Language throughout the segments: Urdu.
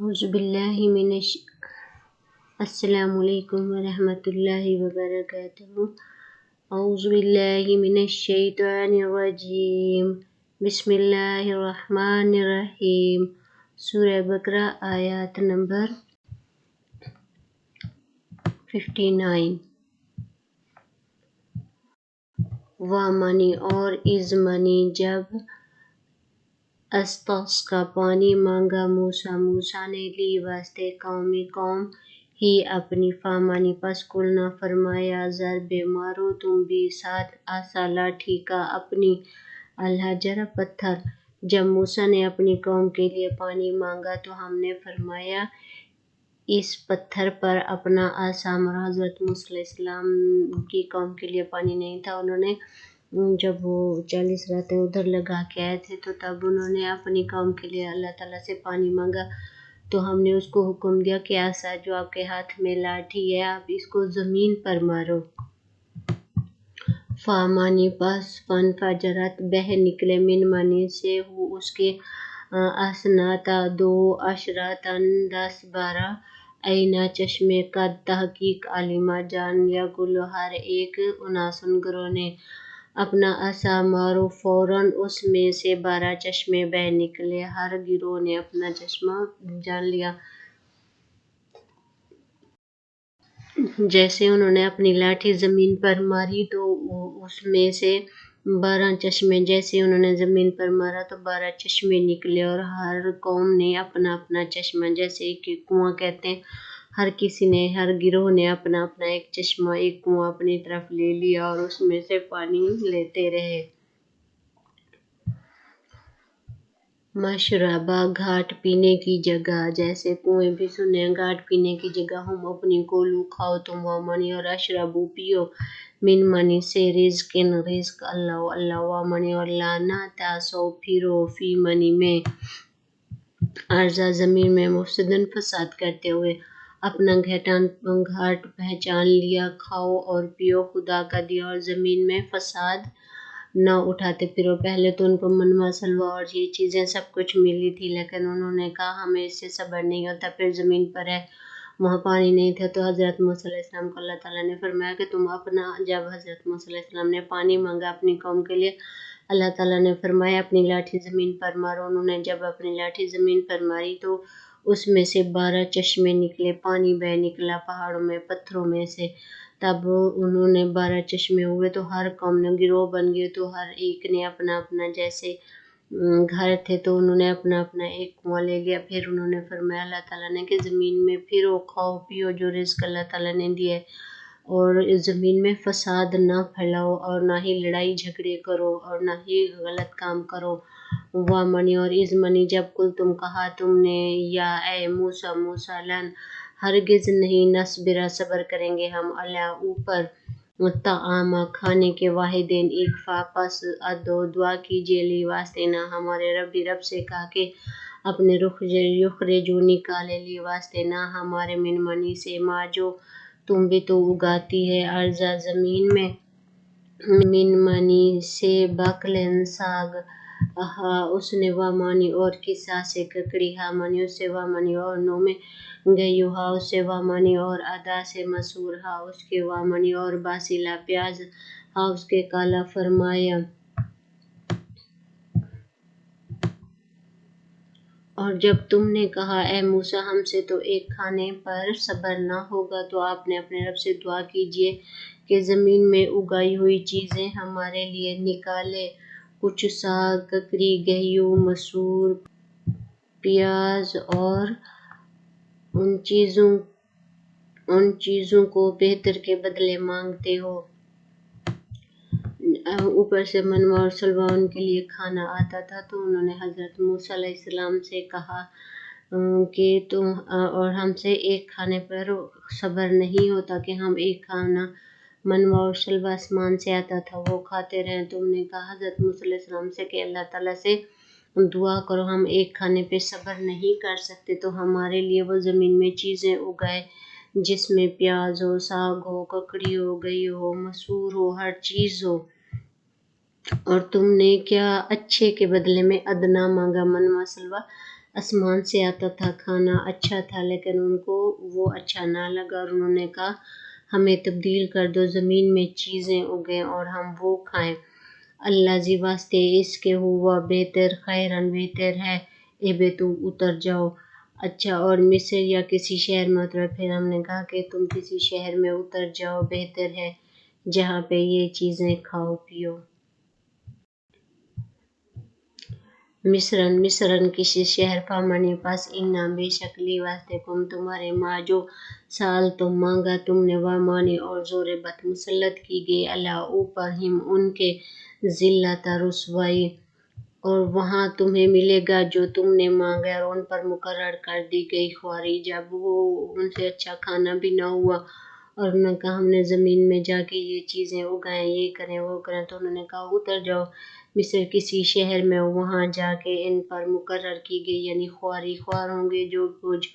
اعوذ باللہ من السلام علیکم ورحمۃ اللہ وبرکاتہ۔ اعوذ باللہ من الشیطان الرجیم، بسم اللہ الرحمن الرحیم۔ سورہ بقرہ آیات نمبر 59۔ وَمَنی اور اذ منی جب استسقا پانی مانگا موسیٰ نے لی واسطے قوم ہی اپنی، فامانی پس قلنا فرمایا ضرب مارو تم بھی ساتھ عصا لاٹھی کا اپنی، الحجر پتھر۔ جب موسیٰ نے اپنی قوم کے لیے پانی مانگا تو ہم نے فرمایا اس پتھر پر اپنا عصا مارو۔ حضرت موسیٰ علیہ السلام کی قوم کے لیے پانی نہیں تھا، انہوں نے جب وہ 40 راتیں ادھر لگا کے آئے تھے تو تب انہوں نے اپنی قوم کے لیے اللہ تعالیٰ سے پانی مانگا، تو ہم نے اس کو حکم دیا کہ عصا جو آپ کے ہاتھ میں لاٹھی ہے آپ اس کو زمین پر مارو۔ فامانی پس فانفجرت بہہ نکلے من مانی سے ہو اس کے اسناتا 12 10 12 عینا چشمے، قد تحقیق علما جان لیا کل ہر ایک اناسن گروہ نے اپنا عصا مارو، فوراً اس میں سے 12 چشمے بہہ نکلے، ہر گروہ نے اپنا چشمہ جان لیا۔ جیسے انہوں نے اپنی لاٹھی زمین پر ماری تو اس میں سے 12 چشمے، جیسے انہوں نے زمین پر مارا تو 12 چشمے نکلے، اور ہر قوم نے اپنا اپنا چشمہ، جیسے کہ کنواں کہتے ہیں، ہر گروہ نے اپنا اپنا ایک چشمہ، ایک کنواں اپنی طرف لے لیا اور اس میں سے پانی لیتے رہے۔ مشربہ گھاٹ پینے کی جگہ، جیسے کنویں بھی سنے ہیں، گھاٹ پینے کی جگہ۔ ہم اپنی کولو کھاؤ تم، وامنی اور اشربو پیو، من منی سے رزق اللہ وامنی اور لانا تاسو پھرو، فی منی میں ارضا زمین میں مفسدن فساد کرتے ہوئے، اپنا گھاٹ پہچان لیا، کھاؤ اور پیو خدا کا دیا اور زمین میں فساد نہ اٹھاتے پھرو۔ پہلے تو ان کو منوا سلوا اور یہ چیزیں سب کچھ ملی تھی، لیکن انہوں نے کہا ہمیں اس سے صبر نہیں ہوتا۔ پھر زمین پر ہے، وہاں پانی نہیں تھا تو حضرت موسیٰ علیہ السلام کو اللہ تعالیٰ نے فرمایا کہ تم اپنا، جب حضرت موسیٰ علیہ السلام نے پانی مانگا اپنی قوم کے لیے، اللہ تعالیٰ نے فرمایا اپنی لاٹھی زمین پر مارو۔ انہوں نے جب اپنی لاٹھی زمین پر ماری تو اس میں سے 12 چشمے نکلے، پانی بہہ نکلا پہاڑوں میں، پتھروں میں سے۔ تب انہوں نے 12 چشمے ہوئے تو ہر قوم نے گروہ بن گئے، تو ہر ایک نے اپنا اپنا، جیسے گھر تھے تو انہوں نے اپنا اپنا ایک کنواں لے لیا۔ پھر انہوں نے فرمایا اللہ تعالیٰ نے کہ زمین میں پھرو، کھاؤ پیو جو رزق اللہ تعالیٰ نے دیا ہے، اور زمین میں فساد نہ پھیلاؤ اور نہ ہی لڑائی جھگڑے کرو اور نہ ہی غلط کام کرو۔ وامنی اور اذ منی جب کل تم کہا تم نے یا اے موسیٰ لن ہرگز نہیں نصبر صبر کریں گے ہم علیٰ اوپر طعام کھانے کے، واحدین ایک، پس ادعو دعا کیجیے لی واسطے نہ ہمارے رب سے کہا کہ اپنے یخرجو نکالے، لی واسطے نہ ہمارے من منی سے ما جو تم بھی تو اگاتی ہے ارضا زمین میں، من منی سے بقلن ساگ، ہا اس نے وامانی اور کسا سے ککڑی، ہا منی اس سے وامانی اور نو میں گیو، ہا اس سے وامانی اور ادا سے مسور، ہا اس کے وامانی اور باسیلا پیاز، ہا اس کے کالا فرمایا۔ اور جب تم نے کہا اے موسیٰ ہم سے تو ایک کھانے پر صبر نہ ہوگا، تو آپ نے اپنے رب سے دعا کیجیے کہ زمین میں اگائی ہوئی چیزیں ہمارے لیے نکالے، کچھ ساگ، ککڑی، گیہوں، مسور، پیاز، اور ان چیزوں کو بہتر کے بدلے مانگتے ہو۔ اوپر سے منوا اور سلوا ان کے لیے کھانا آتا تھا، تو انہوں نے حضرت موسیٰ علیہ السلام سے کہا کہ تم اور ہم سے ایک کھانے پر صبر نہیں ہوتا کہ ہم ایک کھانا منوا اور سلوا آسمان سے آتا تھا وہ کھاتے رہیں۔ تم نے کہا حضرت موسیٰ علیہ السلام سے کہ اللہ تعالیٰ سے دعا کرو، ہم ایک کھانے پہ صبر نہیں کر سکتے تو ہمارے لیے وہ زمین میں چیزیں اگائے جس میں پیاز ہو، ساگ ہو، ککڑی ہو، گئی ہو، مسور ہو، ہر چیز ہو۔ اور تم نے کیا اچھے کے بدلے میں ادنا مانگا، منوا سلوا آسمان سے آتا تھا، کھانا اچھا تھا، لیکن ان کو وہ اچھا نہ لگا اور انہوں نے کہا ہمیں تبدیل کر دو، زمین میں چیزیں اگیں اور ہم وہ کھائیں۔ اللہ زی واسطے اس کے ہوا بہتر، خیرن بہتر ہے، اے بے تو اتر جاؤ۔ اچھا، اور مصر یا کسی شہر میں اترا۔ پھر ہم نے کہا کہ تم کسی شہر میں اتر جاؤ، بہتر ہے جہاں پہ یہ چیزیں کھاؤ پیو۔ مصرن کسی شہر فامانی پاس انا بے شک لی واسطے کم تمہارے ماں جو سال تم مانگا تم نے، وامانی اور زور بت مسلط کی گئی اللہ اوپر ہم ان کے ذلت رسوائی، اور وہاں تمہیں ملے گا جو تم نے مانگا، اور ان پر مقرر کر دی گئی خواری جب وہ ان سے اچھا کھانا بھی نہ ہوا۔ اور انہوں نے کہا ہم نے زمین میں جا کے یہ چیزیں اگائیں، یہ کریں وہ کریں، تو انہوں نے کہا اتر جاؤ مصر کسی شہر میں، وہاں جا کے ان پر مقرر کی گئی یعنی خواری، خوار ہوں گے جو کچھ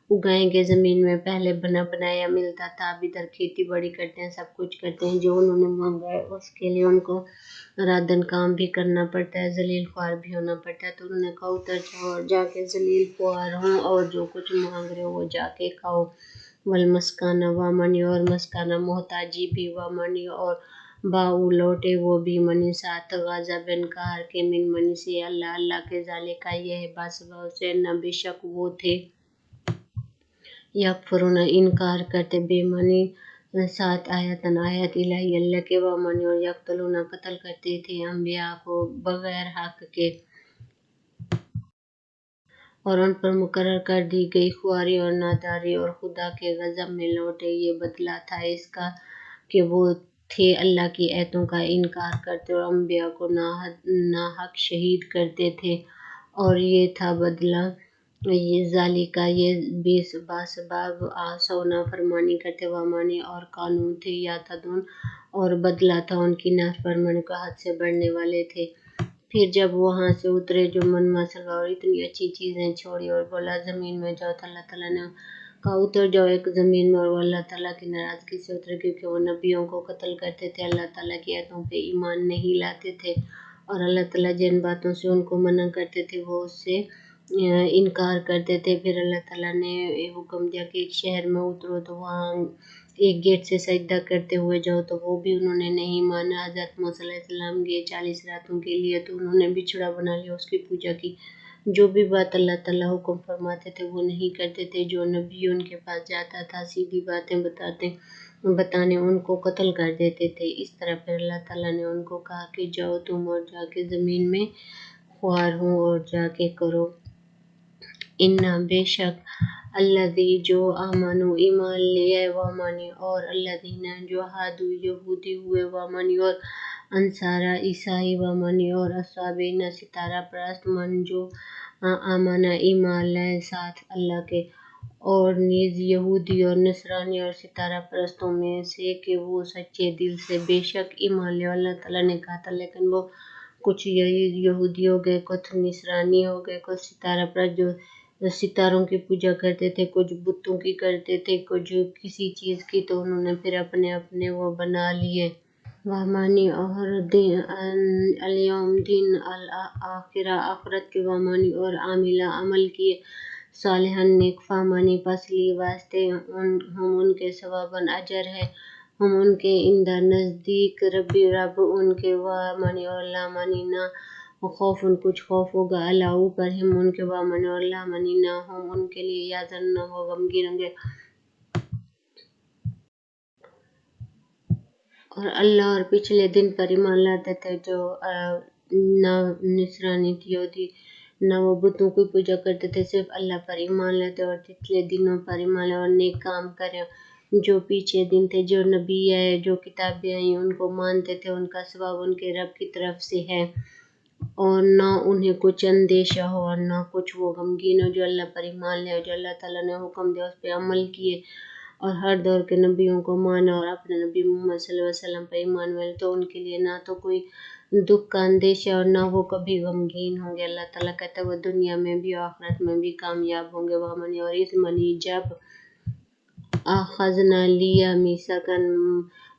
اگائیں گے زمین میں، پہلے بنا بنایا ملتا تھا، اب ادھر کھیتی باڑی کرتے ہیں، سب کچھ کرتے ہیں، جو انہوں نے مانگا ہے اس کے لیے ان کو راتن کام بھی کرنا پڑتا ہے، ذلیل خوار بھی ہونا پڑتا ہے۔ تو انہوں نے کہا اتر جاؤ اور جا کے ذلیل خوار ہوں اور جو کچھ مانگ رہے ہو وہ جا کے کھاؤ۔ والمسکانہ وامنی، اور مسکانہ محتاجی بھی، وامنی اور باؤ لوٹے وہ بھی، منی ساتھ غضب انکار کے، من منی سے اللہ کے، ذالکہ یہ ہے باسبب سے نہ بے شک وہ تھے، یکفرون انکار کرتے، بے منی ساتھ آیاتن آیات الہی اللہ کے، وامنی اور یقتلون قتل کرتے تھے انبیاء کو بغیر حق کے، اور ان پر مقرر کر دی گئی خواری اور ناداری، اور خدا کے غضب میں لوٹے۔ یہ بدلہ تھا اس کا کہ وہ تھے اللہ کی آیتوں کا انکار کرتے اور انبیاء کو ناحق شہید کرتے تھے، اور یہ تھا بدلہ، یہ ذالکہ یہ باسباب عصوا نافرمانی کرتے، وامانی اور قانون تھے یعتدون اور بدلہ تھا ان کی نافرمانی کا، حد سے بڑھنے والے تھے۔ پھر جب وہاں سے اترے جو من مسلوا اور اتنی اچھی چیزیں چھوڑی اور بولا زمین میں جاؤ، تو اللہ تعالیٰ نے کہا اتر جاؤ ایک زمین میں، اور وہ اللہ تعالیٰ کی ناراضگی سے اترے کیونکہ وہ نبیوں کو قتل کرتے تھے، اللہ تعالیٰ کی آیتوں پہ ایمان نہیں لاتے تھے، اور اللہ تعالیٰ جن باتوں سے ان کو منع کرتے تھے وہ اس سے انکار کرتے تھے۔ پھر اللہ تعالیٰ نے حکم دیا کہ ایک شہر میں اترو تو وہاں ایک گیٹ سے سجدہ کرتے ہوئے جاؤ، تو وہ بھی انہوں نے نہیں مانا۔ حضرت موسیٰ علیہ السلام گئے 40 راتوں کے لیے، تو انہوں نے بچھڑا بنا لیا، اس کی پوجا کی، جو بھی بات اللہ تعالیٰ حکم فرماتے تھے وہ نہیں کرتے تھے، جو نبی ان کے پاس جاتا تھا سیدھی باتیں بتانے ان کو قتل کر دیتے تھے۔ اس طرح پھر اللہ تعالیٰ نے ان کو کہا کہ جاؤ تم اور جا کے زمین میں خوار ہوں اور جا کے کرو۔ انا بے شک الذی جو آمنو ایمان لے وامانی، اور الذین جو ہادو یہودی ہوئے، وامانی اور انصارہ عیسائی، وامانی اور اصحابہ ستارہ پرست، من جو آمنہ ایمان لائے ساتھ اللہ کے، اور نیز یہودی اور نصرانی اور ستارہ پرستوں میں سے کہ وہ سچے دل سے بے شک ایمان لے۔ اللہ تعالیٰ نے کہا تھا لیکن وہ کچھ یہودی ہو گئے، کچھ نصرانی ہو گئے، کچھ ستارہ پرست جو ستاروں کی پوجا کرتے تھے، کچھ بتوں کی کرتے تھے، کچھ کسی چیز کی، تو انہوں نے پھر اپنے اپنے وہ بنا لیے۔ وامانی اور الیوم دن الآخرہ آخرت کے، وامانی اور عاملہ عمل کیے صالحاً نیک، فامانی پس لی واسطے ہم ان کے ثواباً اجر ہے، ہم ان کے اندر نزدیک رب ان کے، وامانی اور لامانی نہ خوف کچھ خوف ہوگا اللہ اوپر ہم ان کے، وامانی اور لامانی نہ ہم ان کے لیے یحزنون نہ وہ غمگین ہوں گے۔ اور اللہ اور پچھلے دن پر ایمان لاتے تھے، جو نہ نصرانی یہودی نہ وہ بتوں کی پوجا کرتے تھے، صرف اللہ پر ایمان لاتے اور پچھلے دنوں پر ایمان لائے اور نیک کام کرے، جو پیچھے دن تھے، جو نبی آئے، جو کتابیں آئیں ان کو مانتے تھے، ان کا ثواب ان کے رب کی طرف سے ہے، اور نہ انہیں کچھ اندیشہ ہو اور نہ کچھ وہ غمگین ہو، جو اللہ پر ایمان لے، جو اللہ تعالیٰ نے حکم دیا اس پہ عمل کیے، اور ہر دور کے نبیوں کو مانا اور اپنے نبی محمد صلی اللہ علیہ وسلم پر ایمان والے، تو ان کے لیے نہ تو کوئی دکھ کا اندیشہ اور نہ وہ کبھی غمگین ہوں گے۔ اللہ تعالیٰ کہتا ہے وہ دنیا میں بھی اور آخرت میں بھی کامیاب ہوں گے۔ وامنی اور اس منی جب اخذنا لیا میثاقاً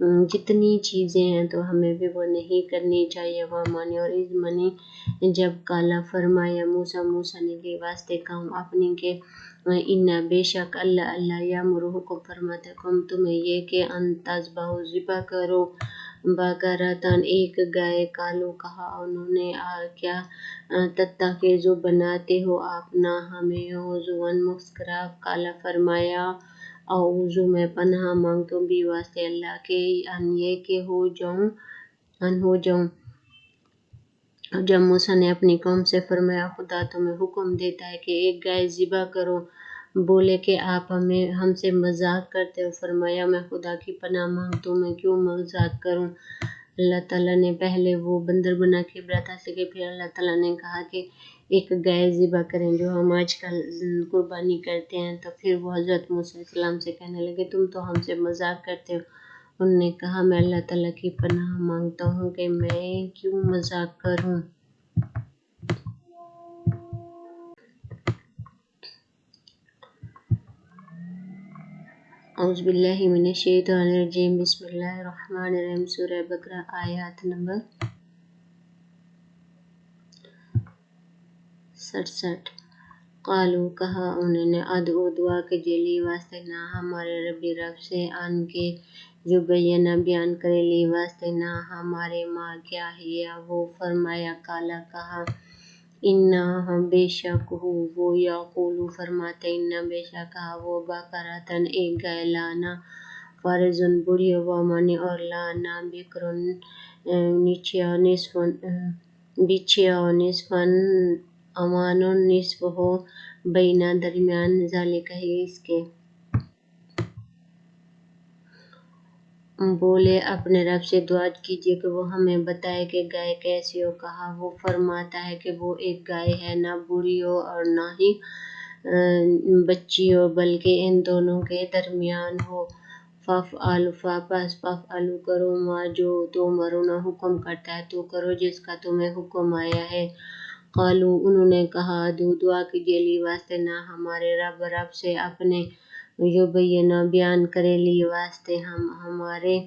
جتنی چیزیں ہیں تو ہمیں بھی وہ نہیں کرنی چاہیے۔ وامانی اور از منی جب کالا فرمایا موسیٰ نے کے واسطے کہوں اپنی کے اِنّا بے شک اللہ یامر حکم فرماتا کم تمہیں یہ کہ ان تذبحوا ذبح کرو بقرۃ ایک گائے، قالوا کہا انہوں نے کیا تتخذوا بناتے ہو آپ نہ ہمیں ہزواً مسخرہ، قال فرمایا اعوذ میں پناہ مانگتا ہوں بھی واسطے اللہ کے ان یہ کہ ہو جاؤں۔ جب موسیٰ نے اپنی قوم سے فرمایا خدا تمہیں حکم دیتا ہے کہ ایک گائے ذبح کرو، بولے کہ آپ ہم سے مذاق کرتے ہو، فرمایا میں خدا کی پناہ مانگتا ہوں میں کیوں مذاق کروں۔ اللہ تعالیٰ نے پہلے وہ بندر بنا کے عبرت حاصل کی، پھر اللہ تعالیٰ نے کہا کہ ایک گائے ذبح کریں جو ہم آج کل قربانی کرتے ہیں۔ تو پھر وہ حضرت موسیٰ علیہ السلام سے کہنے لگے تم تو ہم سے مذاق کرتے ہو۔ انہوں نے کہا میں اللہ تعالیٰ کی پناہ مانگتا ہوں کہ میں کیوں مذاق کروں۔ اعوذ باللہ من الشیطان الرجیم بسم اللہ الرحمن الرحیم سورہ بقرہ آیات نمبر 67۔ قالوا کہا انہوں نے ادعو دعا کیجئے لی واسطے نہ ہمارے رب سے ان کے جو بیان کرے لی واسطے نہ ہمارے ماں کیا ہے یا وہ، فرمایا کالا کہا انہا بے شک وہ یقول فرماتے انہا بے شک وہ بقرۃ ایک گائے لانا فارض بڑھی وامانی اور لانا بکرن بچھیا نصفاً امان نصف ہو بینا درمیان ذالک ہے اس کے۔ بولے اپنے رب سے دعا کیجئے کہ وہ ہمیں بتائے کہ گائے کیسی ہو، کہا وہ فرماتا ہے کہ وہ ایک گائے ہے نہ بوڑھی ہو اور نہ ہی بچی ہو بلکہ ان دونوں کے درمیان ہو۔ فافعلوا کرو ما جو تؤمرون حکم کرتا ہے تو کرو جس کا تمہیں حکم آیا ہے۔ قالوا انہوں نے کہا ادعو دعا کیجئے لی واسطے نہ ہمارے رب سے اپنے بیان کرے لی واسطے ہمارے